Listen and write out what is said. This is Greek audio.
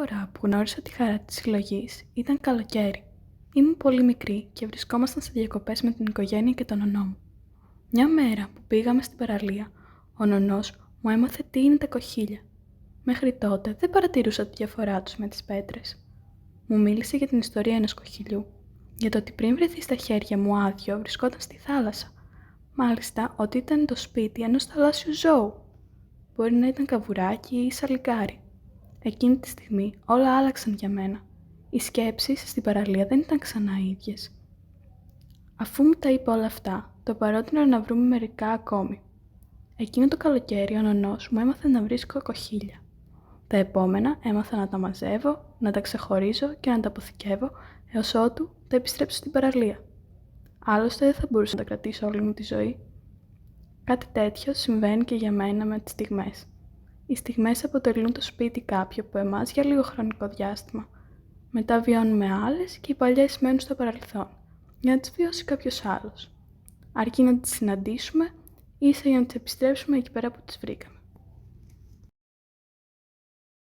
Φορά που γνώρισα τη χαρά της συλλογής ήταν καλοκαίρι. Ήμουν πολύ μικρή και βρισκόμασταν σε διακοπές με την οικογένεια και τον νονό μου. Μια μέρα που πήγαμε στην παραλία, ο νονός μου έμαθε τι είναι τα κοχύλια. Μέχρι τότε δεν παρατηρούσα τη διαφορά τους με τις πέτρες. Μου μίλησε για την ιστορία ενός κοχυλιού, για το ότι πριν βρεθεί στα χέρια μου άδειο βρισκόταν στη θάλασσα. Μάλιστα ότι ήταν το σπίτι ενός θαλάσσιου ζώου. Μπορεί να ήταν καβουράκι ή σαλιγκάρι. Εκείνη τη στιγμή όλα άλλαξαν για μένα. Οι σκέψεις στην παραλία δεν ήταν ξανά ίδιες. Αφού μου τα είπε όλα αυτά, το παρότρινα να βρούμε μερικά ακόμη. Εκείνο το καλοκαίρι ο νονός μου έμαθε να βρίσκω κοχύλια. Τα επόμενα έμαθα να τα μαζεύω, να τα ξεχωρίζω και να τα αποθηκεύω έως ότου τα επιστρέψω στην παραλία. Άλλωστε δεν θα μπορούσα να τα κρατήσω όλη μου τη ζωή. Κάτι τέτοιο συμβαίνει και για μένα με τις στιγμές. Οι στιγμές αποτελούν το σπίτι κάποιου από εμάς για λίγο χρονικό διάστημα. Μετά βιώνουμε άλλες και οι παλιές μένουν στο παρελθόν, για να τις βιώσει κάποιος άλλος. Αρκεί να τις συναντήσουμε, ίσα για να τις επιστρέψουμε εκεί πέρα που τις βρήκαμε.